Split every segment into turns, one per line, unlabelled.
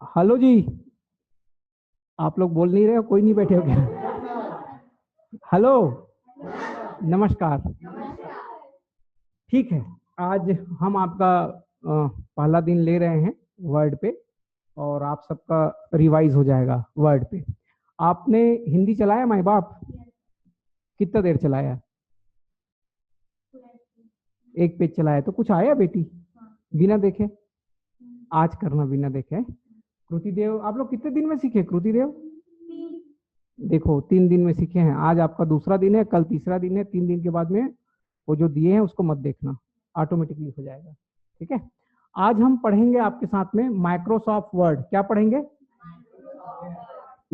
Hello जी। आप लोग बोल नहीं रहे हो, कोई नहीं बैठे हो क्या? हेलो। नमस्कार। ठीक है। आज हम आपका पहला दिन ले रहे हैं वर्ड पे, और आप सबका रिवाइज हो जाएगा वर्ड पे। आपने हिंदी चलाया माई बाप? कितना देर चलाया? एक पेज चलाया तो कुछ आया बेटी? बिना देखे? आज करना बिना देखे। कृति देव, आप लोग कितने दिन में सीखे कृति देव? देखो 3 दिन में सीखे हैं। आज आपका दूसरा दिन है, कल तीसरा दिन है। 3 दिन के बाद में वो जो दिए हैं उसको मत देखना, ऑटोमेटिकली हो जाएगा। ठीक है। आज हम पढ़ेंगे आपके साथ में माइक्रोसॉफ्ट वर्ड। क्या पढ़ेंगे?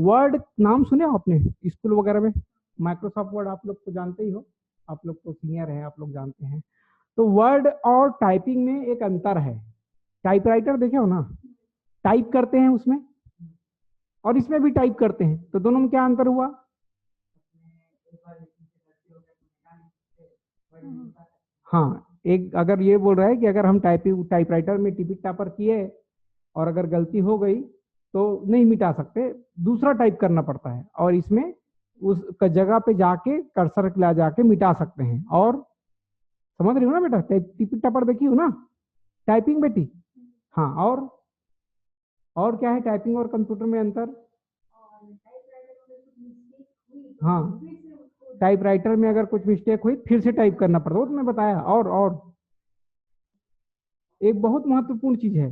वर्ड नाम सुने आपने स्कूल वगैरह में? माइक्रोसॉफ्ट वर्ड आप लोग तो जानते ही हो, आप लोग तो सीनियर हैं, आप लोग जानते हैं। तो वर्ड और टाइपिंग में एक अंतर है। टाइपराइटर देखे हो ना, टाइप करते हैं उसमें, और इसमें भी टाइप करते हैं, तो दोनों में क्या अंतर हुआ? हाँ, एक अगर ये बोल रहा है कि अगर हम टाइपराइटर में टिपिक टापर किए और अगर गलती हो गई तो नहीं मिटा सकते, दूसरा टाइप करना पड़ता है, और इसमें उस जगह पे जाके कर्सर ला जाके मिटा सकते हैं। और समझ रही हो ना बेटा? टिपिक टापर देखी हो ना, टाइपिंग बेटी? हाँ। और क्या है टाइपिंग और कंप्यूटर में अंतर? हाँ, टाइपराइटर में अगर कुछ मिस्टेक हुई फिर से टाइप करना पड़ता है, वो तो मैं बताया। और एक बहुत महत्वपूर्ण चीज है,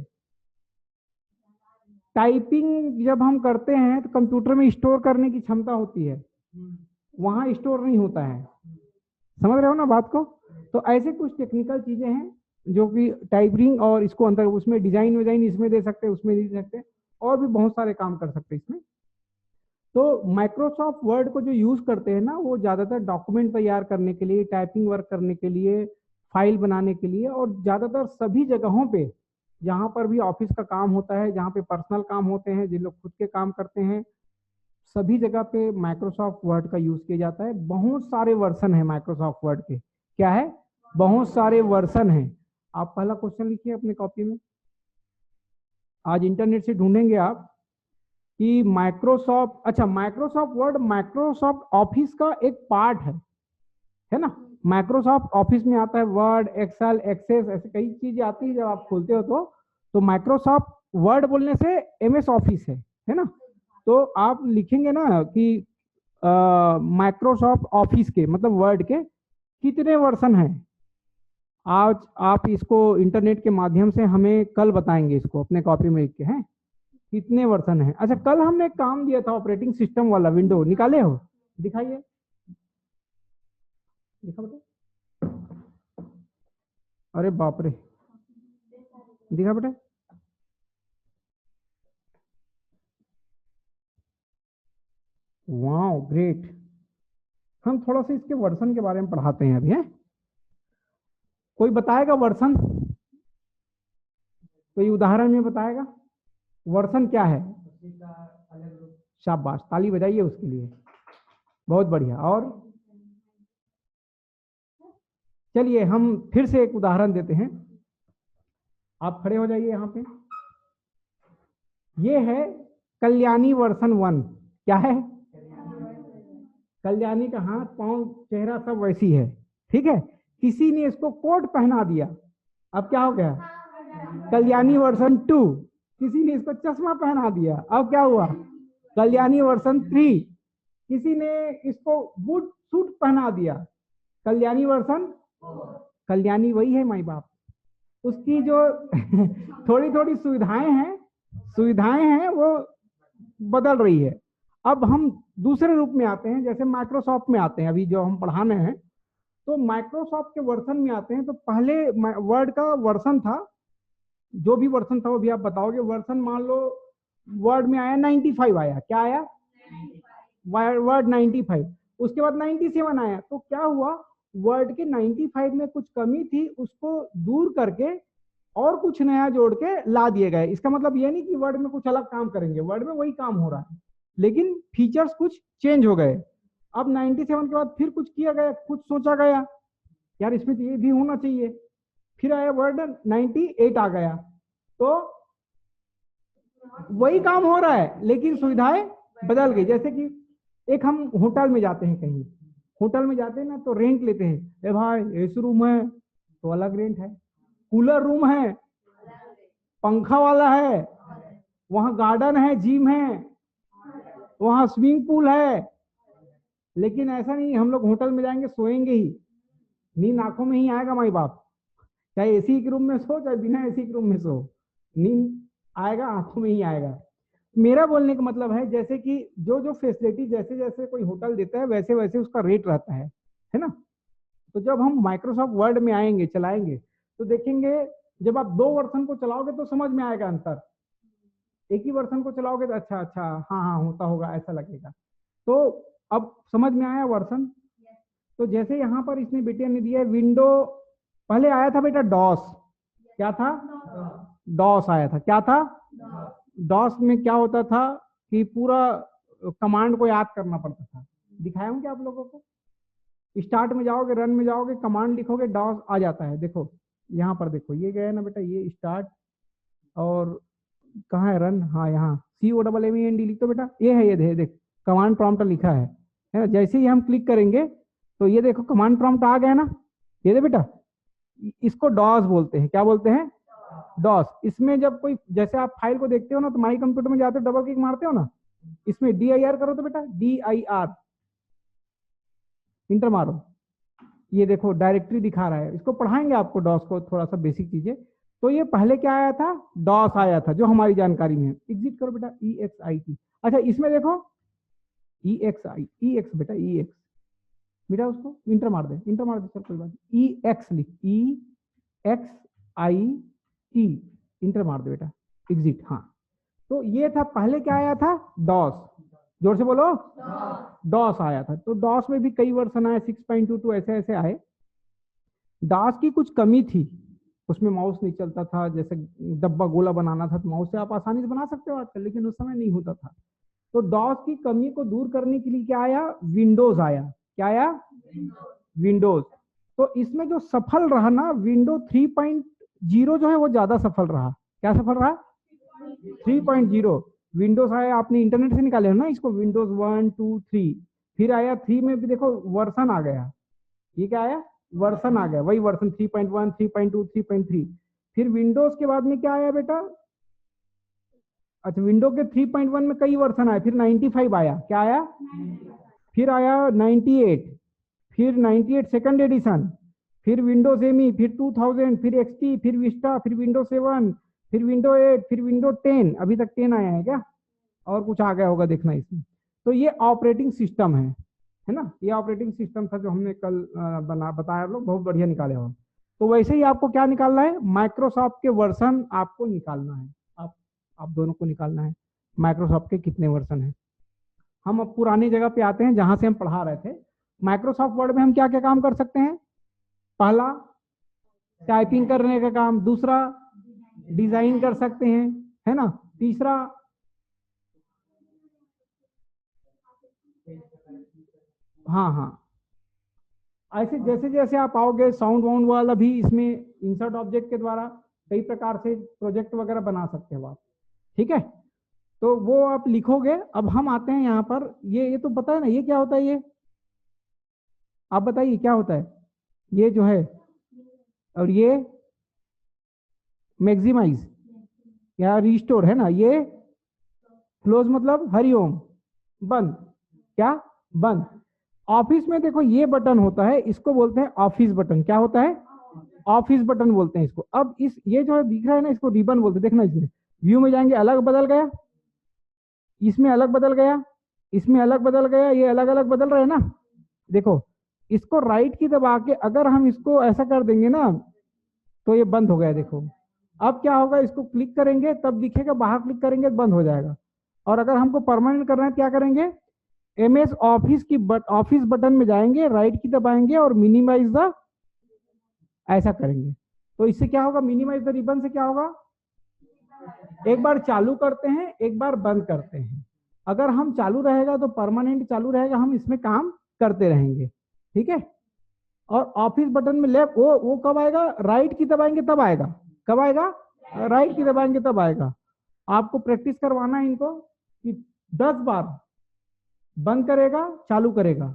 टाइपिंग जब हम करते हैं तो कंप्यूटर में स्टोर करने की क्षमता होती है, वहां स्टोर नहीं होता है। समझ रहे हो ना बात को? तो ऐसे कुछ टेक्निकल चीजें हैं जो कि टाइपिंग और इसको अंतर, उसमें डिजाइन विजाइन इसमें दे सकते हैं, उसमें दे सकते हैं, और भी बहुत सारे काम कर सकते हैं इसमें। तो माइक्रोसॉफ्ट वर्ड को जो यूज करते हैं ना, वो ज्यादातर डॉक्यूमेंट तैयार करने के लिए, टाइपिंग वर्क करने के लिए, फाइल बनाने के लिए, और ज्यादातर सभी जगहों पे जहां पर भी ऑफिस का काम होता है, जहां पे पर्सनल काम होते हैं, जिन लोग खुद के काम करते हैं, सभी जगह पे माइक्रोसॉफ्ट वर्ड का यूज किया जाता है। बहुत सारे वर्जन है माइक्रोसॉफ्ट वर्ड के। क्या है? बहुत सारे वर्जन है। आप पहला क्वेश्चन लिखिए अपने कॉपी में। आज इंटरनेट से ढूंढेंगे आप कि माइक्रोसॉफ्ट, अच्छा माइक्रोसॉफ्ट वर्ड माइक्रोसॉफ्ट ऑफिस का एक पार्ट है ना? माइक्रोसॉफ्ट ऑफिस में आता है वर्ड, एक्सेल, एक्सेस, ऐसे कई चीजें आती है जब आप खोलते हो तो माइक्रोसॉफ्ट वर्ड बोलने से एमएस ऑफिस है ना? तो आप लिखेंगे ना कि माइक्रोसॉफ्ट ऑफिस के मतलब वर्ड के कितने वर्जन हैं। आज आप इसको इंटरनेट के माध्यम से हमें कल बताएंगे, इसको अपने कॉपी में लिख के हैं कितने वर्जन है। अच्छा, कल हमने काम दिया था ऑपरेटिंग सिस्टम वाला, विंडो निकाले हो? दिखाइए, दिखा बेटा। अरे बाप रे, दिखा बेटा। Wow great. हम थोड़ा सा इसके वर्जन के बारे में पढ़ाते हैं अभी, है? कोई बताएगा वर्जन? कोई उदाहरण में बताएगा वर्जन क्या है? शाबाश, ताली बजाइए उसके लिए। बहुत बढ़िया। और चलिए हम फिर से एक उदाहरण देते हैं। आप खड़े हो जाइए यहाँ पे। ये है कल्याणी वर्जन 1। क्या है? कल्याणी का हाथ पांव चेहरा सब वैसी है, ठीक है। किसी ने इसको कोट पहना दिया, अब क्या हो गया? कल्याणी वर्जन 2। किसी ने इसको चश्मा पहना दिया, अब क्या हुआ? कल्याणी वर्जन 3। किसी ने इसको बूट सूट पहना दिया, कल्याणी वर्जन। कल्याणी वही है माई बाप, उसकी जो थोड़ी थोड़ी सुविधाएं हैं वो बदल रही है। अब हम दूसरे रूप में आते हैं, जैसे माइक्रोसॉफ्ट में आते हैं, अभी जो हम पढ़ाने हैं। तो माइक्रोसॉफ्ट के वर्जन में आते हैं, तो पहले वर्ड का वर्जन था, जो भी वर्जन था वो भी आप बताओगे। वर्जन मान लो वर्ड में आया 95 आया, क्या आया? वर्ड 95। उसके बाद 97 आया, तो क्या हुआ? वर्ड के 95 में कुछ कमी थी, उसको दूर करके और कुछ नया जोड़ के ला दिए गए। इसका मतलब ये नहीं कि वर्ड में कुछ अलग काम करेंगे, वर्ड में वही काम हो रहा है, लेकिन फीचर्स कुछ चेंज हो गए। अब 97 के बाद फिर कुछ किया गया, कुछ सोचा गया यार इसमें तो ये भी होना चाहिए, फिर आया वर्ड 98 आ गया। तो वही काम हो रहा है लेकिन सुविधाएं बदल गई। जैसे कि एक हम होटल में जाते हैं, कहीं होटल में जाते हैं ना तो रेंट लेते हैं, ए भाई एसी रूम है तो अलग रेंट है, कूलर रूम है, पंखा वाला है, वहां गार्डन है, जिम है, वहां स्विमिंग पूल है। लेकिन ऐसा नहीं, हम लोग होटल में जाएंगे सोएंगे ही, नींद आंखों में ही आएगा माई बाप, चाहे एसी के रूम में सो चाहे बिना एसी के रूम में सो, नींद आएगा आंखों में ही आएगा। मेरा बोलने का मतलब है जैसे कि जो जो फैसिलिटी जैसे जैसे कोई होटल देता है वैसे वैसे उसका रेट रहता है ना। तो जब हम माइक्रोसॉफ्ट वर्ड में आएंगे चलाएंगे तो देखेंगे, जब आप 2 वर्जन को चलाओगे तो समझ में आएगा अंतर, एक ही वर्जन को चलाओगे तो अच्छा अच्छा हाँ हाँ होता होगा ऐसा लगेगा। तो अब समझ में आया वर्जन। तो जैसे यहाँ पर इसने बेटे ने दिया विंडो, पहले आया था बेटा डॉस, क्या था डॉस आया था, क्या था डॉस में क्या होता था कि पूरा कमांड को याद करना पड़ता था। दिखाया हूँ क्या आप लोगों को, स्टार्ट में जाओगे रन में जाओगे कमांड लिखोगे डॉस आ जाता है। देखो यहाँ पर देखो ये गया ना बेटा, ये स्टार्ट और कहाँ है रन, हाँ यहाँ COMMAND लिख दो बेटा, ये है, ये देख कमांड प्रॉम्प्ट लिखा है ना। जैसे ही हम क्लिक करेंगे तो ये देखो कमांड प्रॉम्प्ट आ गया ना, ये दे बेटा, इसको डॉस बोलते हैं, क्या बोलते हैं डॉस। इसमें जब कोई, जैसे आप फाइल को देखते हो ना तो माई कंप्यूटर में जाते हो डबल क्लिक मारते हो ना, इसमें DIR करो तो बेटा DIR इंटर मारो, ये देखो डायरेक्टरी दिखा रहा है। इसको पढ़ाएंगे आपको डॉस को थोड़ा सा बेसिक चीजें। तो ये पहले क्या आया था डॉस आया था जो हमारी जानकारी में है। एग्जिट करो बेटा EXIT। अच्छा इसमें देखो EX बेटा EX बेटा, उसको इंटर मार दे, इंटर मार दे सर कोई बात, EX लिख EXIT इंटर मार दे बेटा एग्जिट। हाँ तो ये था, पहले क्या आया था डॉस, जोर से बोलो डॉस आया था। तो डॉस में भी कई वर्जन आए, 6.22 ऐसे ऐसे आए। डॉस की कुछ कमी थी, उसमें माउस नहीं चलता था, जैसे डब्बा गोला बनाना था तो माउस से आप आसानी से बना सकते हो आजकल, लेकिन उस समय नहीं होता था। तो डॉस की कमी को दूर करने के लिए क्या आया, विंडोज आया। क्या आया, विंडोज। तो इसमें जो सफल रहा ना विंडो 3.0 जो है वो ज्यादा सफल रहा। क्या सफल रहा, 3.0 विंडोज आया, आपने इंटरनेट से निकाले हो ना इसको, विंडोज 1 2 3, फिर आया 3 में भी देखो वर्जन आ गया, ये क्या आया वर्जन आ गया, वही वर्जन 3.1 3.2 3.3। फिर विंडोज के बाद में क्या आया बेटा, अच्छा विंडो के 3.1 में कई वर्जन आए, फिर 95 आया, क्या आया फिर आया 98, फिर 98 सेकंड एडिशन, फिर विंडोज ME, फिर 2000, फिर XP, फिर विस्टा, फिर विंडो 7, फिर विंडो 8, फिर विंडो 10, अभी तक 10 आया है क्या, और कुछ आ गया होगा देखना इसमें। तो ये ऑपरेटिंग सिस्टम है ना, ये ऑपरेटिंग सिस्टम था जो हमने कल बताया, लोग बहुत बढ़िया निकाले हो। तो वैसे ही आपको क्या निकालना है, माइक्रोसॉफ्ट के वर्जन आपको निकालना है, आप दोनों को निकालना है माइक्रोसॉफ्ट के कितने वर्जन है। हम अब पुरानी जगह पे आते हैं जहां से हम पढ़ा रहे थे। माइक्रोसॉफ्ट वर्ड में हम क्या क्या काम कर सकते हैं, पहला टाइपिंग करने का काम, दूसरा डिजाइन कर सकते हैं, है ना, तीसरा हाँ हाँ ऐसे जैसे जैसे आप आओगे साउंड वाउंड वाला भी इसमें इंसर्ट ऑब्जेक्ट के द्वारा कई प्रकार से प्रोजेक्ट वगैरह बना सकते हो आप, ठीक है। तो वो आप लिखोगे। अब हम आते हैं यहाँ पर, ये तो पता है ना ये क्या होता है, ये आप बताइए क्या होता है, ये जो है, और ये मैक्सिमाइज या रिस्टोर है ना, ये क्लोज मतलब हरिओम, बंद, क्या बंद। ऑफिस में देखो ये बटन होता है, इसको बोलते हैं ऑफिस बटन, क्या होता है ऑफिस बटन बोलते हैं इसको। अब इस ये जो है दिख रहा है ना, इसको रिबन बोलते हैं, देखना इसमें व्यू में जाएंगे अलग बदल गया, इसमें अलग बदल गया, इसमें अलग बदल गया, ये अलग अलग बदल रहे हैं ना। देखो इसको राइट की दबा के अगर हम इसको ऐसा कर देंगे ना तो ये बंद हो गया, देखो अब क्या होगा, इसको क्लिक करेंगे तब दिखेगा, बाहर क्लिक करेंगे तो बंद हो जाएगा। और अगर हमको परमानेंट करना है क्या करेंगे, MS ऑफिस की ऑफिस बटन में जाएंगे, राइट की दबाएंगे और मिनिमाइज द ऐसा करेंगे। तो इससे क्या होगा, मिनिमाइज द रिबन से क्या होगा, एक बार चालू करते हैं एक बार बंद करते हैं, अगर हम चालू रहेगा तो परमानेंट चालू रहेगा, हम इसमें काम करते रहेंगे, ठीक है। और ऑफिस बटन में लेफ्ट वो कब आएगा, राइट की दबाएंगे तब आएगा, कब आएगा राइट की दबाएंगे तब आएगा। आपको प्रैक्टिस करवाना है इनको कि 10 बार बंद करेगा चालू करेगा,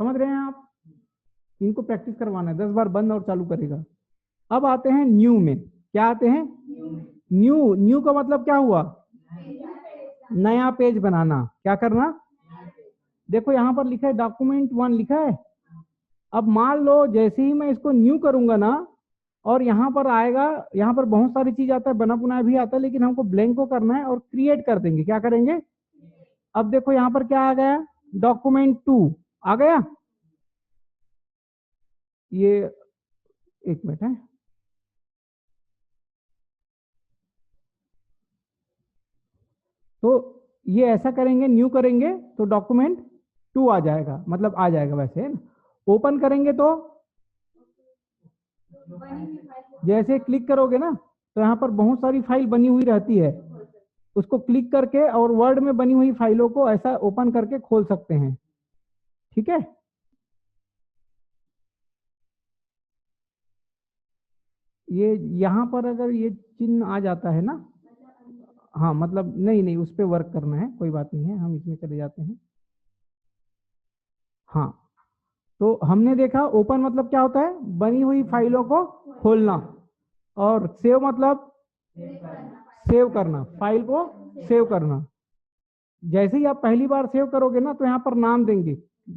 समझ रहे हैं आप? इनको प्रैक्टिस करवाना है, 10 बार बंद और चालू करेगा। अब आते हैं न्यू में। क्या आते हैं? न्यू। न्यू का मतलब क्या हुआ? नया पेज बनाना। क्या करना? देखो यहां पर लिखा है डॉक्यूमेंट 1 लिखा है। अब मान लो जैसे ही मैं इसको न्यू करूंगा ना, और यहाँ पर आएगा, यहाँ पर बहुत सारी चीज आता है, बना बुनाया भी आता है, लेकिन हमको ब्लैंक को करना है और क्रिएट कर देंगे। क्या करेंगे? अब देखो यहाँ पर क्या आ गया? डॉक्यूमेंट 2 आ गया। ये एक मिनट है, तो ये ऐसा करेंगे, न्यू करेंगे तो डॉक्यूमेंट 2 आ जाएगा, मतलब आ जाएगा वैसे, है ना। ओपन करेंगे तो जैसे क्लिक करोगे ना, तो यहाँ पर बहुत सारी फाइल बनी हुई रहती है, उसको क्लिक करके और वर्ड में बनी हुई फाइलों को ऐसा ओपन करके खोल सकते हैं। ठीक है, ये यहाँ पर अगर ये चिन्ह आ जाता है ना, हाँ मतलब नहीं नहीं, उस पर वर्क करना है, कोई बात नहीं है, हम इसमें चले जाते हैं। हाँ, तो हमने देखा ओपन मतलब क्या होता है? बनी हुई फाइलों को खोलना, और सेव मतलब सेव करना, फाइल को सेव करना। जैसे ही आप पहली बार सेव करोगे ना, तो यहाँ पर नाम देंगे।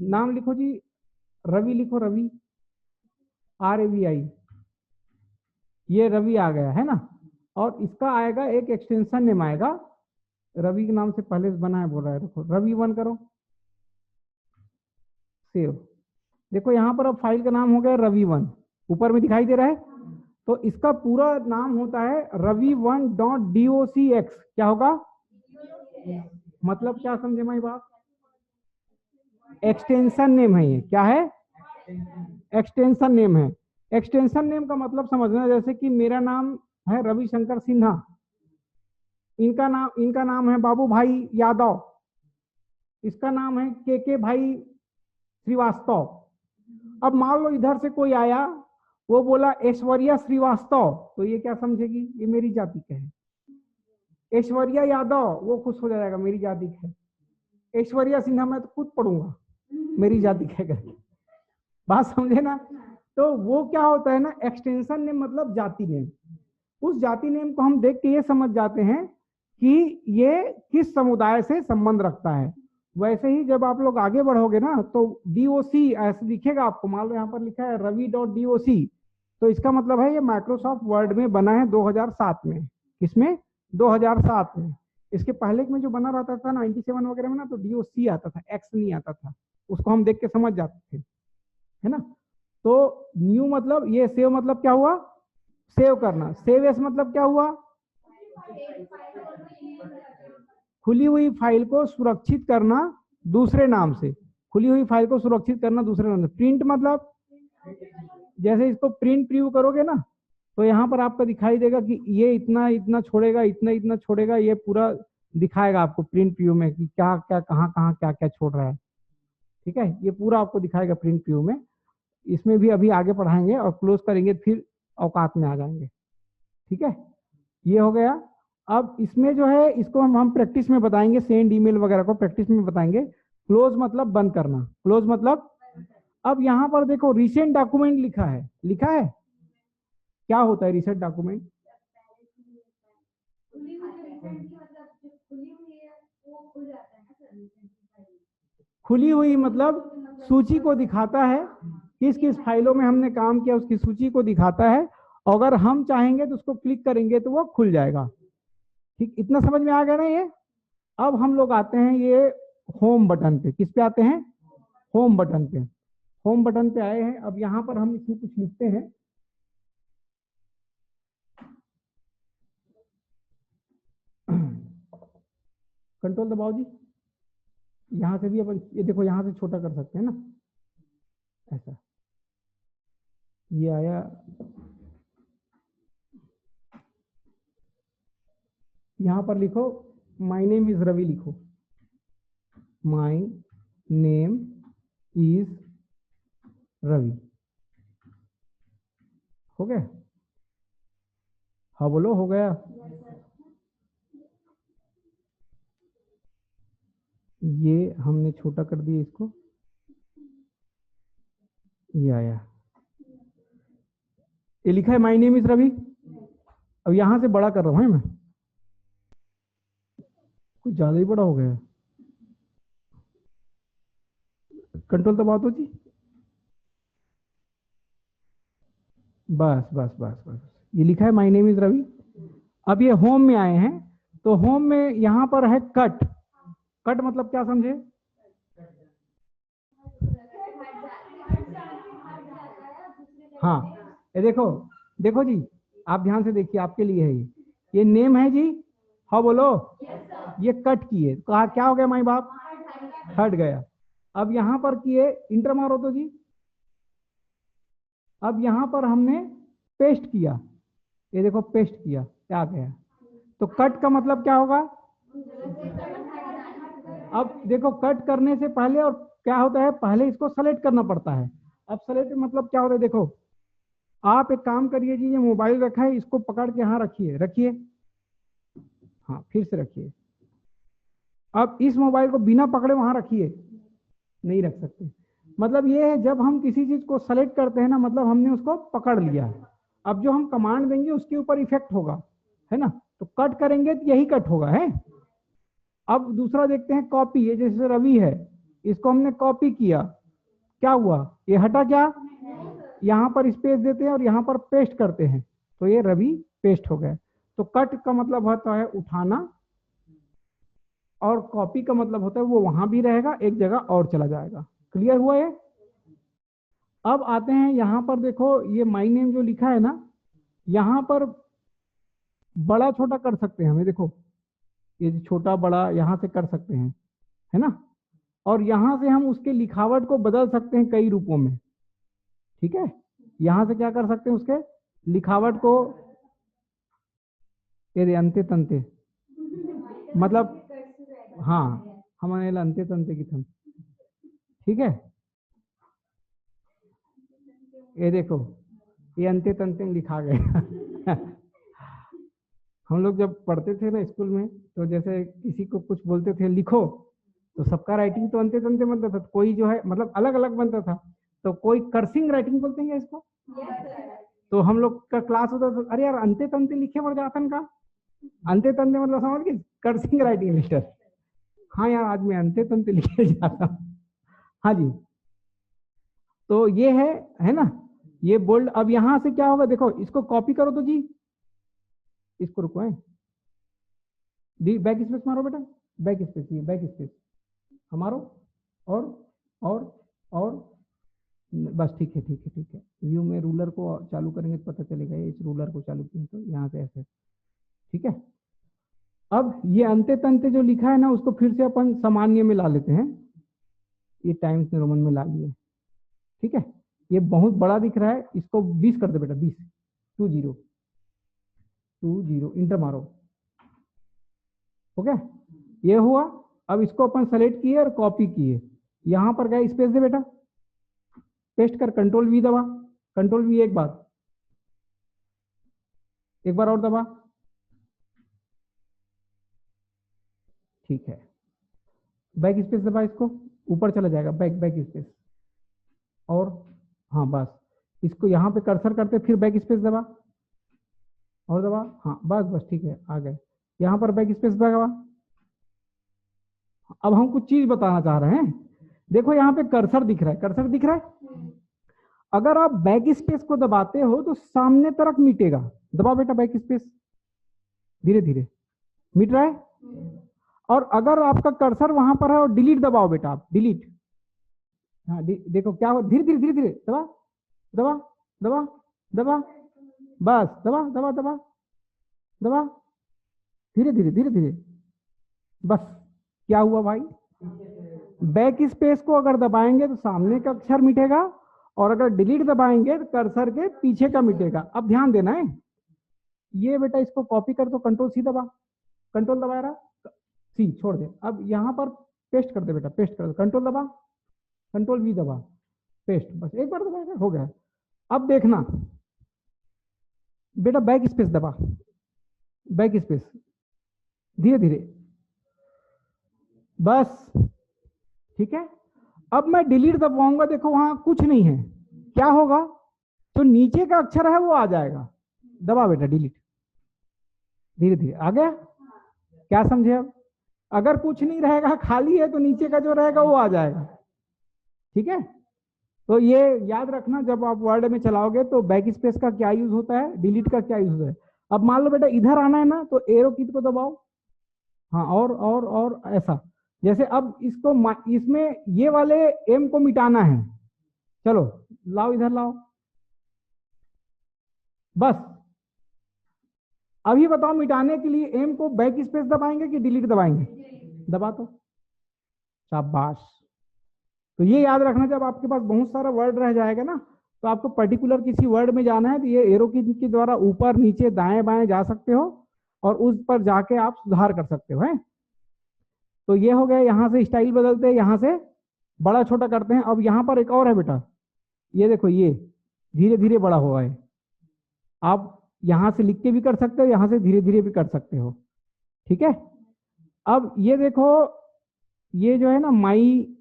नाम लिखो जी, रवि लिखो, रवि, RAVI, ये रवि आ गया है ना। और इसका आएगा एक एक्सटेंशन नेम आएगा, रवि के नाम से पहले से बना है, बोल रहा है, देखो रवि 1 करो, सेव। देखो यहाँ पर अब फाइल का नाम हो गया रवि 1, ऊपर में दिखाई दे रहा है। तो इसका पूरा नाम होता है Ravi1.docx। क्या होगा? मतलब क्या समझे मेरी बात? एक्सटेंशन नेम है ये। क्या है? एक्सटेंशन नेम है। एक्सटेंशन नेम का मतलब समझना, जैसे कि मेरा नाम है रविशंकर सिन्हा, इनका नाम है बाबू भाई यादव, इसका नाम है के भाई श्रीवास्तव। अब मान लो इधर से कोई आया, वो बोला ऐश्वर्या श्रीवास्तव, तो ये क्या समझेगी? ये मेरी जाति का है। ऐश्वर्या यादव, वो खुश हो जाएगा, मेरी जाति का है। ऐश्वर्या सिन्हा, मैं तो खुद पढ़ूंगा, मेरी जाति का है। बात समझे ना? तो वो क्या होता है ना, एक्सटेंशन नेम मतलब जाति नेम। उस जाति नेम को हम देख के ये समझ जाते हैं कि ये किस समुदाय से संबंध रखता है। वैसे ही जब आप लोग आगे बढ़ोगे ना, तो DOC ऐसे दिखेगा आपको। मान लो यहाँ पर लिखा है ravi.doc, तो इसका मतलब है ये माइक्रोसॉफ्ट वर्ड में बना है 2007 में। किसमें? 2007 में। इसके पहले में जो बना रहता था 97 वगैरह में ना, तो DOC आता था, एक्स नहीं आता था, उसको हम देख के समझ जाते थे, है ना। तो न्यू मतलब ये, सेव मतलब क्या हुआ? सेव करना। सेव एस मतलब क्या हुआ? खुली हुई फाइल को सुरक्षित करना दूसरे नाम से। खुली हुई फाइल को सुरक्षित करना दूसरे नाम से। प्रिंट मतलब जैसे इसको प्रिंट प्रीव्यू करोगे ना, तो यहाँ पर आपको दिखाई देगा कि ये इतना इतना छोड़ेगा, इतना इतना छोड़ेगा, ये पूरा दिखाएगा आपको प्रिंट प्रीव्यू में कि क्या क्या कहाँ कहाँ क्या क्या छोड़ रहा है। ठीक है, ये पूरा आपको दिखाएगा प्रिंट प्रीव्यू में। इसमें भी अभी आगे पढ़ाएंगे और क्लोज करेंगे, फिर औकात में आ जाएंगे। ठीक है, ये हो गया। अब इसमें जो है, इसको हम प्रैक्टिस में बताएंगे, सेंड ईमेल वगैरह को प्रैक्टिस में बताएंगे। क्लोज मतलब बंद करना, क्लोज मतलब। अब यहाँ पर देखो रिसेंट डॉक्यूमेंट लिखा है, लिखा है। क्या होता है रिसेंट डॉक्यूमेंट? खुली हुई मतलब सूची को दिखाता है, किस किस फाइलों में हमने काम किया उसकी सूची को दिखाता है। अगर हम चाहेंगे तो उसको क्लिक करेंगे तो वो खुल जाएगा। ठीक, इतना समझ में आ गया ना ये? अब हम लोग आते हैं ये होम बटन पे। किस पे आते हैं? होम बटन पे। होम बटन पे आए हैं। अब यहाँ पर हम इसमें कुछ लिखते हैं। कंट्रोल दबाओ जी। यहाँ से भी अपन ये देखो, यहाँ से छोटा कर सकते हैं ना, ऐसा। ये आया, यहाँ पर लिखो माय नेम इज रवि, लिखो माय नेम इज रवि। हो गया? हाँ बोलो, हो गया? ये हमने छोटा कर दिया इसको, ये आया, ये लिखा है माय नेम इज रवि। अब यहां से बड़ा कर रहा हूं मैं, कुछ ज्यादा ही बड़ा हो गया। कंट्रोल दबाओ तो जी, बस बस बस बस, ये लिखा है माय नेम इज रवि। अब ये होम में आए हैं, तो होम में यहां पर है कट। कट मतलब क्या समझे? हाँ, ये देखो, देखो जी, आप ध्यान से देखिए, आपके लिए है ये नेम है जी। हाँ बोलो, ये कट किए, कहा क्या हो गया माई बाप? हट गया। अब यहां पर किए, इंटर मारो तो जी। अब यहां पर हमने पेस्ट किया, ये देखो पेस्ट किया, क्या गया? तो कट का मतलब क्या होगा? अब देखो, कट करने से पहले और क्या होता है, पहले इसको सेलेक्ट करना पड़ता है। अब सेलेक्ट मतलब क्या होता है, देखो आप एक काम करिए जी, ये मोबाइल रखा है, इसको पकड़ के यहाँ रखिए, रखिए, हाँ फिर से रखिए। अब इस मोबाइल को बिना पकड़े वहां रखिए, नहीं रख सकते। मतलब ये है, जब हम किसी चीज को सेलेक्ट करते हैं ना, मतलब हमने उसको पकड़ लिया। अब जो हम कमांड देंगे उसके ऊपर इफेक्ट होगा, है ना? तो कट करेंगे तो यही कट होगा, है। अब दूसरा देखते हैं, कॉपी। ये जैसे रवि है, इसको हमने कॉपी किया, क्या हुआ? ये हटा क्या? यहां पर स्पेस देते हैं और यहां पर पेस्ट करते हैं, तो ये रवि पेस्ट हो गया। तो कट का मतलब होता है उठाना, और कॉपी का मतलब होता है वो वहां भी रहेगा, एक जगह और चला जाएगा। क्लियर हुआ ये? अब आते हैं यहां पर, देखो ये माई नेम जो लिखा है ना, यहां पर बड़ा छोटा कर सकते हैं हमें, देखो ये छोटा बड़ा यहां से कर सकते हैं, है ना? और यहां से हम उसके लिखावट को बदल सकते हैं कई रूपों में, ठीक है? यहां से क्या कर सकते हैं, उसके लिखावट को, ये अंते तंते, मतलब हाँ, हमारे अंते तंते की थम, ठीक है? ये देखो, ये अंते तंते में लिखा गया। हम लोग जब पढ़ते थे ना स्कूल में, तो जैसे किसी को कुछ बोलते थे लिखो, तो सबका राइटिंग तो अंते तंते बनता था, कोई जो है मतलब अलग अलग बनता था। तो कोई कर्सिंग राइटिंग बोलते हैं इसको। तो हम लोग का क्लास होता था, अरे यार अंते तंते लिखे पड़ जातन का, अंते तंते मतलब समझ गए, कर्सिंग राइटिंग मिस्टर। हाँ यार, आज मैं अंते तंते लिखे जाता हूँ। हाँ जी, तो ये है ना, ये बोल्ड। अब यहां से क्या होगा, देखो इसको कॉपी करो तो जी, इसको रुको है, बैक स्पेस मारो बेटा, बैक स्पेस, ये बैक स्पेस हमारो, और और और बस ठीक है, ठीक है, ठीक है। व्यू में रूलर को चालू करेंगे तो पता चलेगा, इस रूलर को चालू किए तो यहाँ से ऐसे, ठीक है? अब ये अंते तंते जो लिखा है ना, उसको फिर से अपन सामान्य में ला लेते हैं, ये टाइम्स रोमन में ला लिए, ठीक है? ये बहुत बड़ा दिख रहा है, इसको 20 कर दे बेटा, 20, 20 20, इंटर मारो, ओके, ये हुआ। अब इसको अपन सेलेक्ट किए और कॉपी किए, यहां पर गए, स्पेस दे बेटा, पेस्ट कर, कंट्रोल वी दबा, कंट्रोल वी एक बार और दबा, ठीक है। बैक स्पेस दबा, इसको ऊपर चला जाएगा, बैक बैक स्पेस, और हाँ बस, इसको यहाँ पे कर्सर करते, फिर बैक स्पेस दबा, और दबा, हाँ बस बस ठीक है, आ गए। यहाँ पर बैक स्पेस दबा। अब हम कुछ चीज बताना चाह रहे हैं, देखो यहाँ पे कर्सर दिख रहा है, कर्सर दिख रहा है। अगर आप बैक स्पेस को दबाते हो तो सामने तरफ मिटेगा, दबाओ बेटा बैक स्पेस, धीरे धीरे मिट रहा है। और अगर आपका कर्सर वहां पर है और डिलीट दबाओ बेटा, आप डिलीट, हाँ देखो क्या हो, धीरे धीरे धीरे धीरे दबा, दबा दबा दबा, बस दबा दबा दबा दबा, धीरे धीरे धीरे धीरे, बस। क्या हुआ भाई? बैक स्पेस को अगर दबाएंगे तो सामने का अक्षर मिटेगा, और अगर डिलीट दबाएंगे तो कर्सर के पीछे का मिटेगा। अब ध्यान देना है, ये बेटा इसको कॉपी कर दो, कंट्रोल सी दबा, कंट्रोल दबा रहा, सी छोड़ दे। अब यहां पर पेस्ट कर दे बेटा, पेस्ट कर दो, कंट्रोल दबा, कंट्रोल वी दबा, पेस्ट, बस एक बार दबाएगा हो गया। अब देखना बेटा, बैक स्पेस दबा, बैक स्पेस, धीरे धीरे बस ठीक है। अब मैं डिलीट दबाऊंगा, देखो वहां कुछ नहीं है, क्या होगा, तो नीचे का अक्षर है वो आ जाएगा। दबा बेटा डिलीट, धीरे धीरे आ गया। क्या समझे अब, अगर कुछ नहीं रहेगा खाली है तो नीचे का जो रहेगा वो आ जाएगा। ठीक है, तो ये याद रखना जब आप वर्ड में चलाओगे तो बैक स्पेस का क्या यूज होता है, डिलीट का क्या यूज है। अब मान लो बेटा इधर आना है ना, तो एरो की को दबाओ, हाँ, और ऐसा। जैसे अब इसको इसमें ये वाले एम को मिटाना है, चलो लाओ इधर लाओ, बस। अभी बताओ मिटाने के लिए एम को बैक स्पेस दबाएंगे कि डिलीट दबाएंगे, दबा तो, शाबाश। तो ये याद रखना, जब आपके पास बहुत सारा वर्ड रह जाएगा ना, तो आपको पर्टिकुलर किसी वर्ड में जाना है तो ये एरो की के द्वारा ऊपर नीचे दाएं बाएं जा सकते हो और उस पर जाके आप सुधार कर सकते हो, है। तो ये हो गया, यहां से स्टाइल बदलते हैं, यहां से बड़ा छोटा करते हैं। अब यहां पर एक और है बेटा, ये देखो, ये धीरे धीरे बड़ा हुआ है। आप यहां से लिख के भी कर सकते हो, यहां से धीरे धीरे भी कर सकते हो, ठीक है। अब ये देखो, ये जो है ना माई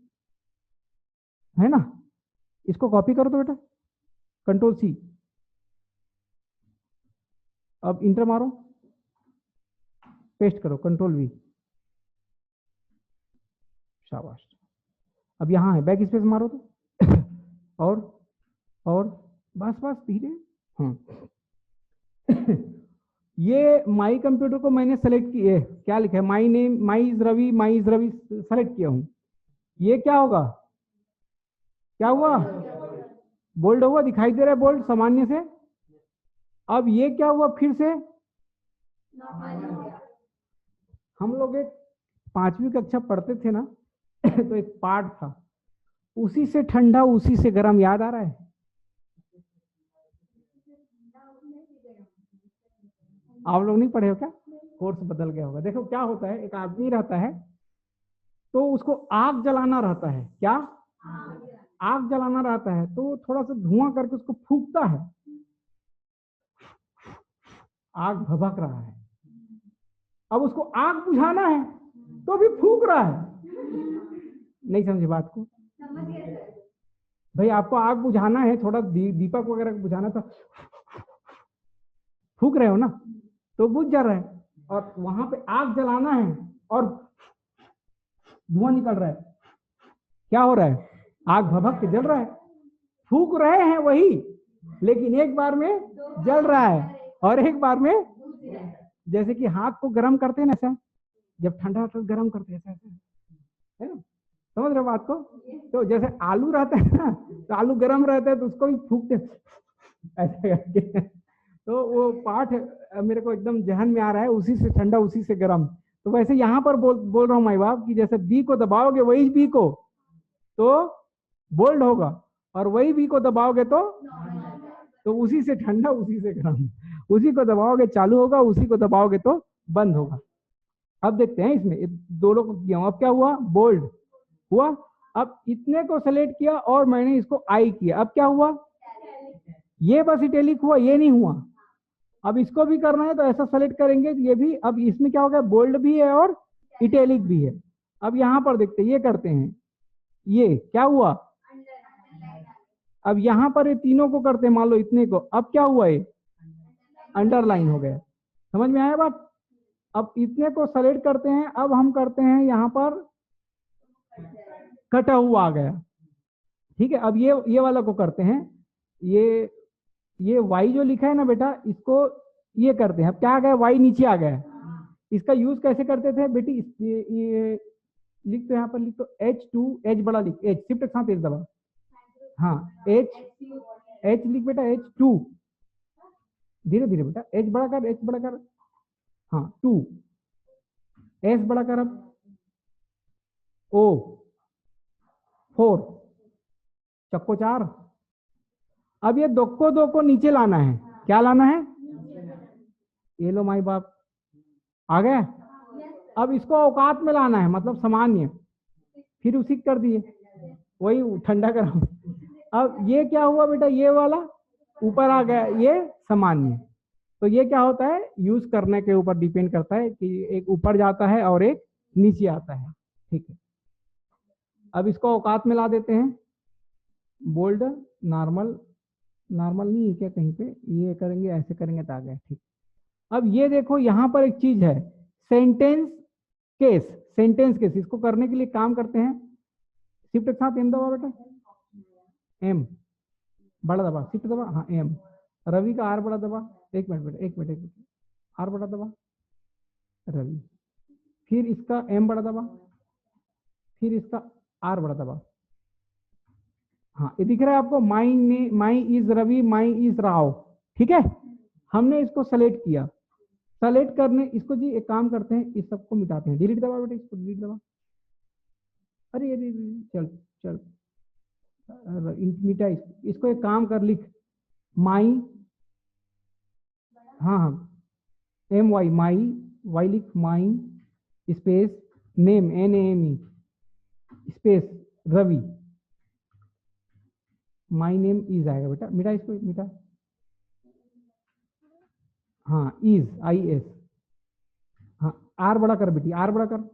है ना, इसको कॉपी करो तो बेटा, कंट्रोल सी, अब इंटर मारो, पेस्ट करो, कंट्रोल वी, शाबाश। अब यहां है, बैक स्पेस मारो तो और बस बस धीरे। हाँ ये माई कंप्यूटर को मैंने सेलेक्ट किया है, क्या लिखा है, my name, my is Ravi select किया हूं। ये क्या होगा, क्या हुआ, बोल्ड हुआ, दिखाई दे रहा है बोल्ड सामान्य से। अब ये क्या हुआ, फिर से हम लोग एक 5वीं कक्षा पढ़ते थे ना तो एक पाठ था, उसी से ठंडा उसी से गर्म, याद आ रहा है। आप लोग नहीं पढ़े हो क्या, कोर्स बदल गया होगा। देखो क्या होता है, एक आदमी रहता है तो उसको आग जलाना रहता है, क्या आग जलाना रहता है, तो थोड़ा सा धुआं करके उसको फूंकता है, आग भभक रहा है। अब उसको आग बुझाना है तो भी फूंक रहा है, नहीं समझे बात को भाई। आपको आग बुझाना है, थोड़ा दीपक वगैरह बुझाना, तो फूंक रहे हो ना, तो बुझ जा रहा है। और वहां पे आग जलाना है और धुआं निकल रहा है, क्या हो रहा है, आग भभक के जल रहा है। फूंक रहे हैं वही, लेकिन एक बार में जल रहा है और एक बार में, जैसे कि हाथ को गर्म करते हैं ना, ऐसा जब ठंडा तो गर्म करते हैं, ऐसा है ना, समझ रहे बात को। तो जैसे आलू रहता है ना, तो आलू गर्म रहता है तो उसको भी फूंकते ऐसे करके। तो वो पाठ मेरे को एकदम जहन में आ रहा है, उसी से ठंडा उसी से गर्म। तो वैसे यहाँ पर बोल रहा हूँ माई बाप की, जैसे बी को दबाओगे वही बी को तो बोल्ड होगा, और वही बी को दबाओगे तो उसी से ठंडा उसी से गर्म, उसी को दबाओगे चालू होगा, उसी को दबाओगे तो बंद होगा। अब देखते हैं इसमें दोनों को किया, अब क्या हुआ, बोल्ड हुआ। अब इतने को सेलेक्ट किया और मैंने इसको आई किया, अब क्या हुआ, ये बस इटैलिक हुआ, ये नहीं हुआ। अब इसको भी करना है तो ऐसा सेलेक्ट करेंगे, ये भी। अब इसमें क्या हो गया, बोल्ड भी है और इटैलिक भी है। अब यहां पर देखते हैं, ये करते हैं, ये क्या हुआ। अब यहां पर ये तीनों को करते हैं, मान लो इतने को, अब क्या हुआ, ये अंडरलाइन हो गया। समझ में आया बात। अब इतने को सेलेक्ट करते हैं, अब हम करते हैं यहां पर कटा हुआ आ गया, ठीक है। अब ये वाला को करते हैं, ये वाई जो लिखा है ना बेटा, इसको ये करते हैं। अब क्या आ गया, वाई नीचे आ गया। इसका यूज कैसे करते थे बेटी, ये लिख तो यहाँ पर लिख तो H2, H बड़ा लिख, H शिफ्ट के साथ H दबा, हाँ H लिख बेटा, H2 धीरे धीरे बेटा, H बड़ा कर, H बड़ा कर, हाँ 2, S बड़ा कर, अब O 4, चक्को 4। अब ये दो को नीचे लाना है, क्या लाना है, ये लो माई बाप, आ गया। अब इसको औकात में लाना है, मतलब सामान्य, फिर उसी कर दिए, वही ठंडा गर्म। अब ये क्या हुआ बेटा, ये वाला ऊपर आ गया, ये सामान्य। तो ये क्या होता है, यूज करने के ऊपर डिपेंड करता है कि एक ऊपर जाता है और एक नीचे आता है, ठीक है, अब इसको औकात में ला देते हैं, बोल्ड, नॉर्मल, नॉर्मल नहीं है क्या कहीं पे, ये करेंगे ऐसे करेंगे तो आ गया, ठीक। अब ये देखो यहाँ पर एक चीज है, सेंटेंस केस, सेंटेंस केस, इसको करने के लिए काम करते हैं, शिफ्ट के साथ एम दबा बेटा, एम बड़ा दबा, शिफ्ट दबा, हाँ एम, रवि का आर बड़ा दबा, एक मिनट बेटा, एक मिनट, एक मिनट, आर बड़ा दबा, रवि, फिर इसका एम बड़ा दबा, फिर इसका आर बड़ा दबा, हाँ ये दिख रहा है आपको, my is Ravi, my is Rao, ठीक है। हमने इसको सेलेक्ट किया, सेलेक्ट करने इसको जी एक काम करते हैं, इस सबको मिटाते हैं, डिलीट दबा बेटा, इसको डिलीट दबा, अरे अरे चल चल मिटा इसको एक काम कर, लिख माई, हाँ हाँ एम वाई, माई वाई लिख, my space name, N M E space Ravi, my name is आएगा बेटा, मिटा इसको, मिटा, हाँ इज, आई एस, हाँ आर बड़ा कर बेटी, आर बड़ा कर,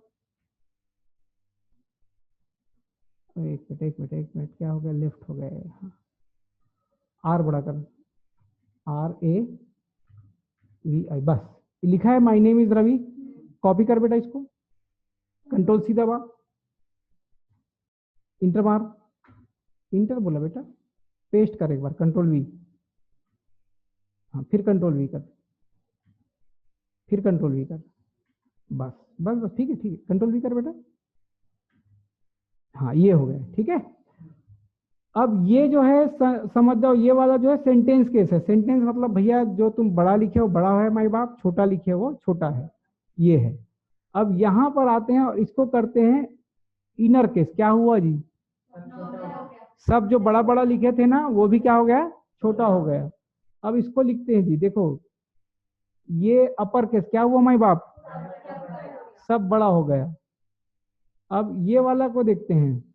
एक मिनट एक मिनट एक मिनट, क्या हो गया, लेफ्ट हो गया, हाँ आर बड़ा कर, आर ए वी आई, बस लिखा है my name is Ravi, copy कर बेटा इसको, कंट्रोल सी दबा, इंटर मार, इंटर बोला बेटा, पेस्ट कर एक बार, कंट्रोल वी, हाँ फिर कंट्रोल वी कर, फिर कंट्रोल वी कर, बस बस बस, ठीक है ठीक है, कंट्रोल वी कर बेटा, हाँ ये हो गया, ठीक है। अब ये जो है समझ जाओ, ये वाला जो है सेंटेंस केस है, सेंटेंस मतलब भैया जो तुम बड़ा लिखे हो बड़ा है माई बाप, छोटा लिखे हो छोटा है, ये है। अब यहां पर आते हैं और इसको करते हैं इनर केस, क्या हुआ जी, सब जो बड़ा बड़ा लिखे थे ना वो भी क्या हो गया, छोटा हो गया। अब इसको लिखते हैं जी, देखो ये अपर केस, क्या हुआ माई बाप, सब बड़ा हो गया। अब ये वाला को देखते हैं,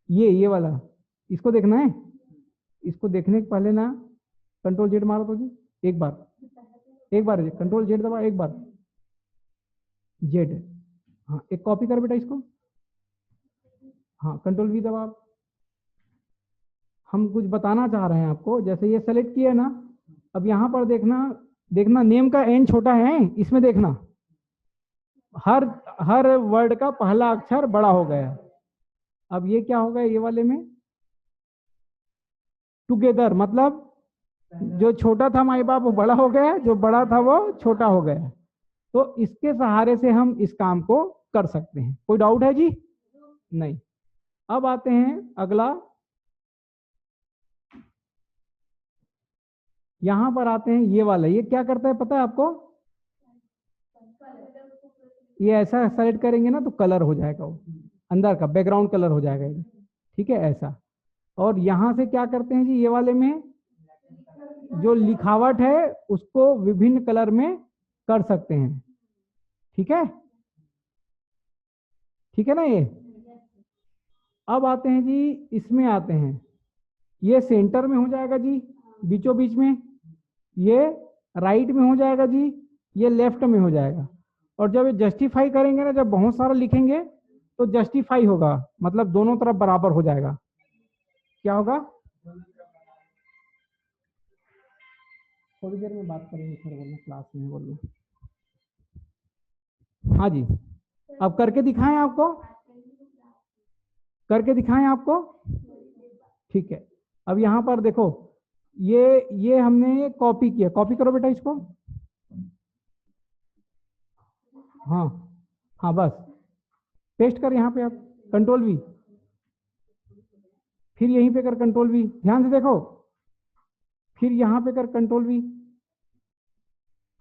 ये वाला, इसको देखना है, इसको देखने के पहले ना कंट्रोल जेड मारो तो जी, एक बार कंट्रोल जेड दबा, एक बार जेड, हाँ एक कॉपी कर बेटा इसको, हाँ कंट्रोल वी दबा। हम कुछ बताना चाह रहे हैं आपको, जैसे ये सेलेक्ट किया ना, अब यहां पर देखना नेम का एन छोटा है, इसमें देखना हर वर्ड का पहला अक्षर बड़ा हो गया। अब ये क्या हो गया, ये वाले में टुगेदर, मतलब जो छोटा था माई बाप वो बड़ा हो गया, जो बड़ा था वो छोटा हो गया। तो इसके सहारे से हम इस काम को कर सकते हैं। कोई डाउट है जी? नहीं। अब आते हैं अगला, यहां पर आते हैं ये वाला, ये क्या करता है पता है आपको, ये ऐसा सेलेक्ट करेंगे ना तो कलर हो जाएगा, वो अंदर का बैकग्राउंड कलर हो जाएगा, ठीक है ऐसा। और यहां से क्या करते हैं जी, ये वाले में जो लिखावट है उसको विभिन्न कलर में कर सकते हैं, ठीक है, ठीक है ना ये। अब आते हैं जी, इसमें आते हैं, ये सेंटर में हो जाएगा जी, बीचों बीच में, ये राइट में हो जाएगा जी, ये लेफ्ट में हो जाएगा। और जब ये जस्टिफाई करेंगे ना, जब बहुत सारा लिखेंगे तो जस्टिफाई होगा, मतलब दोनों तरफ बराबर हो जाएगा। क्या होगा, थोड़ी देर में बात करेंगे, फिर बोलना क्लास में बोलना। हाँ जी, अब करके दिखाएं आपको, करके दिखाएं आपको, ठीक है। अब यहां पर देखो, ये हमने कॉपी किया, कॉपी करो बेटा इसको, हाँ हाँ बस पेस्ट कर यहाँ पे, आप कंट्रोल वी, फिर यहीं पे कर कंट्रोल वी, ध्यान से देखो, फिर यहाँ पे कर कंट्रोल वी।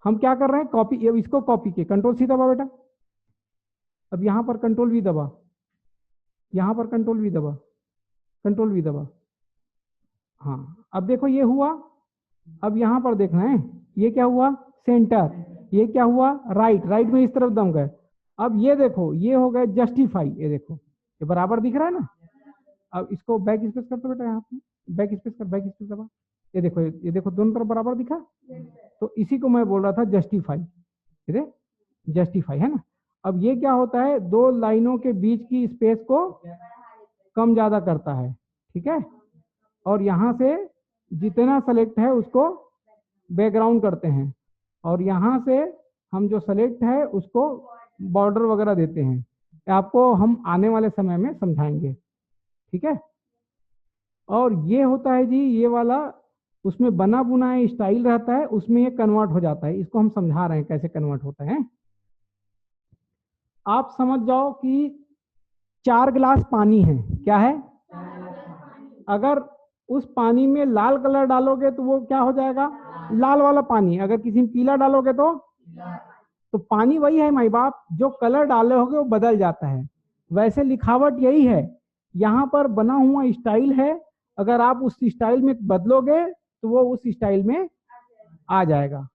हम क्या कर रहे हैं, कॉपी, इसको कॉपी किए, कंट्रोल सी दबा बेटा, अब यहाँ पर कंट्रोल वी दबा, यहाँ पर कंट्रोल वी दबा, कंट्रोल वी दबा, हाँ अब देखो ये हुआ। अब यहाँ पर देखना है, ये क्या हुआ, सेंटर, ये क्या हुआ, राइट, राइट में इस तरफ दम गए। अब ये देखो, ये हो गया जस्टिफाई, ये देखो ये बराबर दिख रहा है ना। अब इसको बैक स्पेस कर दो बेटा, यहाँ पे बैक स्पेस कर, बैक स्पेस दबा, ये देखो दोनों तरफ बराबर दिखा। तो इसी को मैं बोल रहा था जस्टिफाई, जस्टिफाई, है ना। अब ये क्या होता है, दो लाइनों के बीच की स्पेस को कम ज्यादा करता है, ठीक है। और यहाँ से जितना सेलेक्ट है उसको बैकग्राउंड करते हैं, और यहाँ से हम जो सेलेक्ट है उसको बॉर्डर वगैरह देते हैं। आपको हम आने वाले समय में समझाएंगे, ठीक है। और ये होता है जी, ये वाला उसमें बना बुनाया स्टाइल रहता है, उसमें ये कन्वर्ट हो जाता है। इसको हम समझा रहे हैं कैसे कन्वर्ट होता है। आप समझ जाओ कि 4 गिलास पानी है, क्या है, अगर उस पानी में लाल कलर डालोगे तो वो क्या हो जाएगा, लाल वाला पानी। अगर किसी में पीला डालोगे तो पानी वही है माई बाप, जो कलर डाले होगे वो बदल जाता है। वैसे लिखावट यही है, यहाँ पर बना हुआ स्टाइल है, अगर आप उस स्टाइल में बदलोगे तो वो उस स्टाइल में आ जाएगा।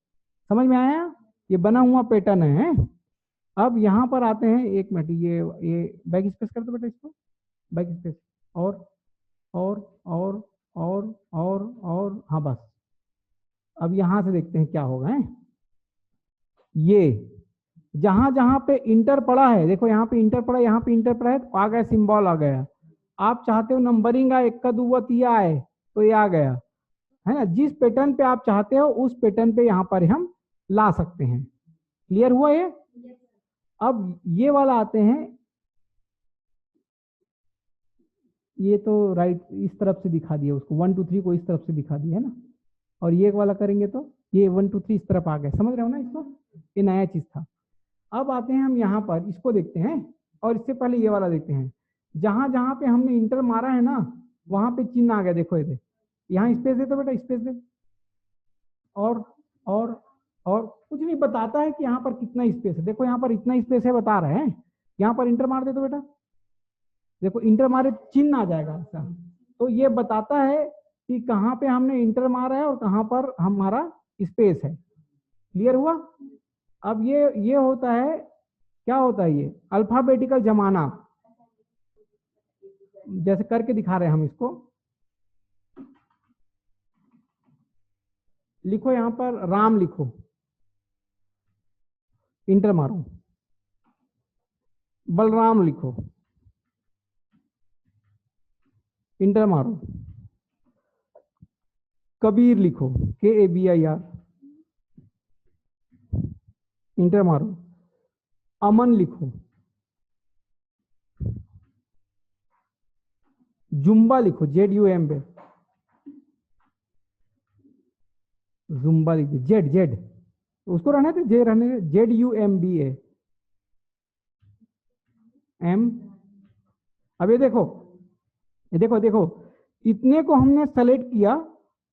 समझ में आया, ये बना हुआ पैटर्न है। अब यहाँ पर आते हैं, एक मिनट, ये बैक स्पेस कर दो बेटा इसको, बैक स्पेस, और और और और हाँ बस। अब यहाँ से देखते हैं क्या होगा, है ये जहां जहां पे इंटर पड़ा है, देखो यहाँ पे इंटर पड़ा, यहाँ पे इंटर पड़ा है तो आ गया, सिंबल आ गया। आप चाहते हो नंबरिंग आए, 1 2 3 आए तो ये आ गया, है ना। जिस पैटर्न पे आप चाहते हो उस पैटर्न पे यहाँ पर हम ला सकते हैं। क्लियर हुआ ये। अब ये वाला आते हैं, ये तो राइट इस तरफ से दिखा दिया उसको, 1 2 3 को इस तरफ से दिखा दिया, है ना। और ये वाला करेंगे तो ये 1 2 3 इस तरफ आ गए, समझ रहे हो ना इसको, ये नया चीज था। अब आते हैं हम यहाँ पर, इसको देखते हैं, और इससे पहले ये वाला देखते हैं। जहां जहां पे हमने इंटर मारा है ना, वहां पे चिन्ह आ गया, देखो ये यहाँ स्पेस दे, तो बेटा स्पेस दे, और और और कुछ नहीं बताता है कि यहाँ पर कितना स्पेस है। देखो यहाँ पर इतना स्पेस है बता रहे हैं, यहाँ पर इंटर मार दे तो बेटा देखो इंटर मारे चिन्ह आ जाएगा ऐसा। तो ये बताता है कि कहाँ पे हमने इंटर मारा है और कहाँ पर हमारा स्पेस है। क्लियर हुआ। अब ये होता है, क्या होता है ये अल्फाबेटिकल जमाना, जैसे करके दिखा रहे हैं हम इसको। लिखो यहाँ पर राम लिखो, इंटर मारो। बलराम लिखो, इंटर मारो। कबीर लिखो, KABIR, इंटर मारो। अमन लिखो, जुम्बा लिखो, ZUMBA, जुम्बा लिखो, जेड उसको रहने दे, जे रहने दे, ZUMBA M। अब ये देखो, देखो इतने को हमने सेलेक्ट किया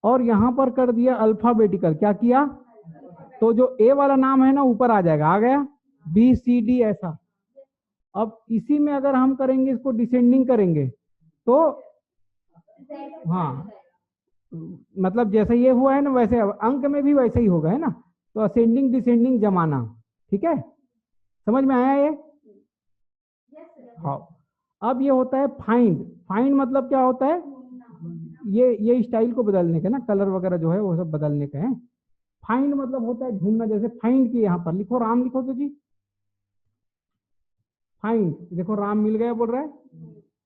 और यहां पर कर दिया अल्फाबेटिकल, क्या किया, तो जो ए वाला नाम है ना ऊपर आ जाएगा, आ गया BCD ऐसा। अब इसी में अगर हम करेंगे, इसको डिसेंडिंग करेंगे तो हाँ, मतलब जैसे ये हुआ है ना वैसे अंक में भी वैसे ही होगा, है ना। तो असेंडिंग डिसेंडिंग जमाना, ठीक है, समझ में आया ये। हाँ, अब ये होता है फाइंड। फाइंड मतलब क्या होता है, ये स्टाइल को बदलने का ना, कलर वगैरह जो है वो सब बदलने का है। फाइंड मतलब होता है ढूंढना, जैसे फाइंड की यहाँ पर लिखो, राम लिखो तो जी फाइंड, देखो राम मिल गया बोल रहा है,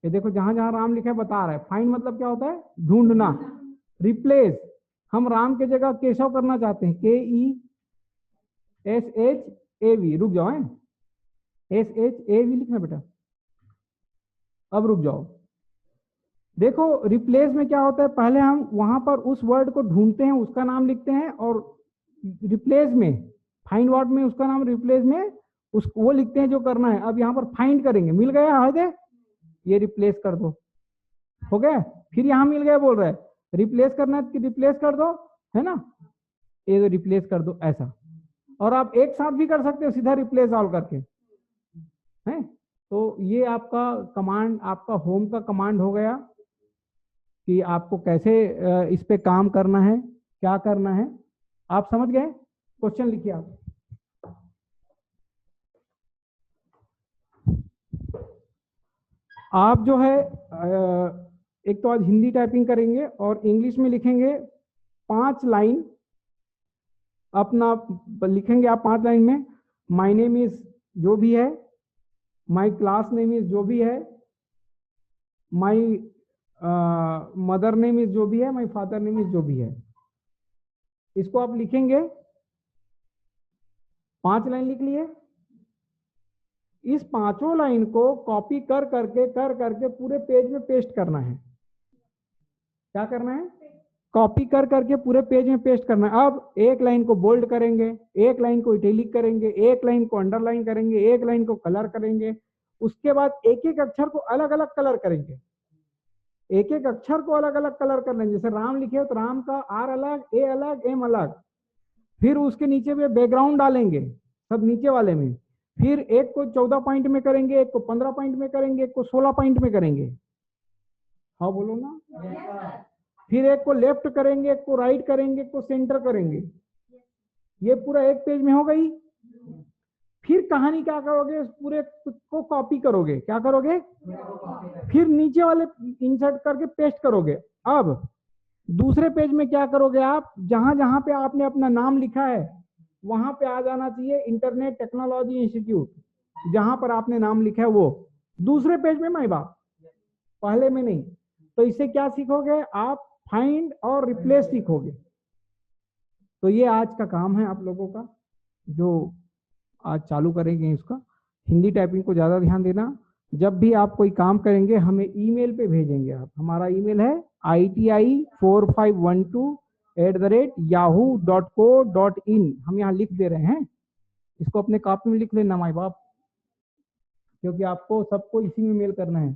ये देखो जहां जहां राम लिखा है बता रहा है। फाइंड मतलब क्या होता है, ढूंढना। रिप्लेस, हम राम के जगह केशव करना चाहते हैं, KESHAV, रुक जाओ, है SHAV लिखना बेटा। अब रुक जाओ, देखो रिप्लेस में क्या होता है, पहले हम वहां पर उस वर्ड को ढूंढते हैं, उसका नाम लिखते हैं, और रिप्लेस में फाइंड वर्ड में उसका नाम, रिप्लेस में उस वो लिखते हैं जो करना है। अब यहाँ पर फाइंड करेंगे, मिल गया है, ये रिप्लेस कर दो, हो गया। फिर यहाँ मिल गया बोल रहा है, रिप्लेस करना है कि रिप्लेस कर दो, है ना, ये रिप्लेस कर दो ऐसा। और आप एक साथ भी कर सकते हो, सीधा रिप्लेस ऑल करके, है। तो ये आपका कमांड, आपका होम का कमांड हो गया कि आपको कैसे इस पे काम करना है, क्या करना है। आप समझ गए। क्वेश्चन लिखिए आप। आप जो है एक तो आज हिंदी टाइपिंग करेंगे और इंग्लिश में लिखेंगे 5 लाइन, अपना लिखेंगे आप 5 लाइन में। माई नेम इज जो भी है, माई क्लास नेम इज जो भी है, माई मदर नेम इज जो भी है, माई फादर नेम इज जो भी है। इसको आप लिखेंगे, 5 लाइन लिख लिए। इस 5 लाइन को कॉपी कर करके पूरे पेज में पेस्ट करना है। क्या करना है? कॉपी कर करके पूरे पेज में पेस्ट करना है। अब एक लाइन को बोल्ड करेंगे, एक लाइन को इटैलिक करेंगे, एक लाइन को अंडरलाइन करेंगे, एक लाइन को कलर करेंगे। उसके बाद एक एक अक्षर को अलग अलग कलर करेंगे, एक एक अक्षर को अलग अलग कलर कर लेंगे। जैसे राम लिखे हो तो राम का आर अलग, ए अलग, एम अलग। फिर उसके नीचे में बैकग्राउंड डालेंगे सब नीचे वाले में। फिर एक को 14 पॉइंट में करेंगे, एक को 15 पॉइंट में करेंगे, एक को 16 पॉइंट में करेंगे। हाँ बोलो ना। फिर एक को लेफ्ट करेंगे, एक को राइट करेंगे, एक को सेंटर करेंगे। ये पूरा एक पेज में हो गई। फिर कहानी क्या करोगे? उस पूरे को कॉपी करोगे। क्या करोगे? फिर नीचे वाले इंसर्ट करके पेस्ट करोगे। अब दूसरे पेज में क्या करोगे आप? जहां जहां पे आपने अपना नाम लिखा है वहां पे आ जाना चाहिए इंटरनेट टेक्नोलॉजी इंस्टीट्यूट, जहां पर आपने नाम लिखा है वो दूसरे पेज में माई बाप, पहले में नहीं। तो इससे क्या सीखोगे आप? फाइंड और रिप्लेस सीखोगे। तो ये आज का काम है आप लोगों का, जो आज चालू करेंगे इसका। हिंदी टाइपिंग को ज्यादा ध्यान देना। जब भी आप कोई काम करेंगे हमें ईमेल पे भेजेंगे आप। हमारा ईमेल है iti4512@yahoo.co.in। हम यहाँ लिख दे रहे हैं, इसको अपने कॉपी में लिख लेना माई बाप, क्योंकि आपको सबको इसी में मेल करना है।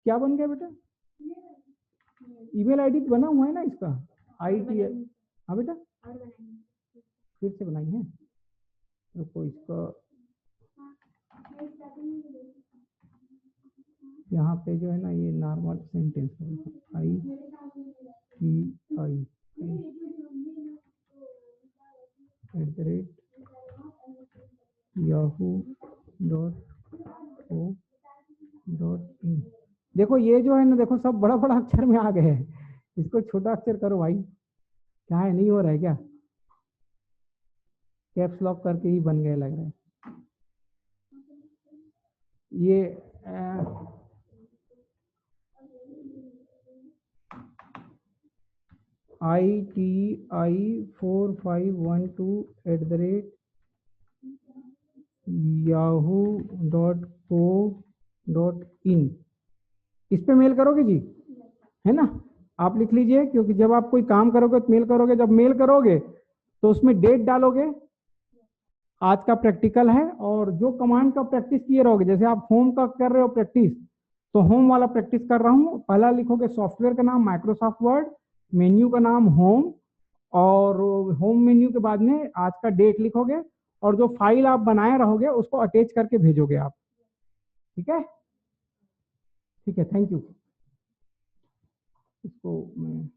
क्या बन गया बेटा? ईमेल आईडी बना हुआ है ना इसका, IT। हाँ बेटा, फिर से बनाई है। तो इसका यहाँ पे जो है ना, ये नॉर्मल सेंटेंस है, yahoo.co.in। देखो ये जो है ना, देखो सब बड़ा बड़ा अक्षर में आ गए हैं। इसको छोटा अक्षर करो भाई। क्या है, नहीं हो रहा है क्या? कैप्स लॉक करके ही बन गए लग रहा है ये। iti4512@yahoo.co.in। इस पे मेल करोगे जी, है ना? आप लिख लीजिए, क्योंकि जब आप कोई काम करोगे तो मेल करोगे। जब मेल करोगे तो उसमें डेट डालोगे, आज का प्रैक्टिकल है। और जो कमांड का प्रैक्टिस किए रहोगे, जैसे आप होम का कर रहे हो प्रैक्टिस, तो होम वाला प्रैक्टिस कर रहा हूँ। पहला लिखोगे सॉफ्टवेयर का नाम माइक्रोसॉफ्ट वर्ड, मेन्यू का नाम होम, और होम मेन्यू के बाद में आज का डेट लिखोगे, और जो फाइल आप बनाए रहोगे उसको अटैच करके भेजोगे आप। ठीक है? ठीक है, थैंक यू। इसको मैं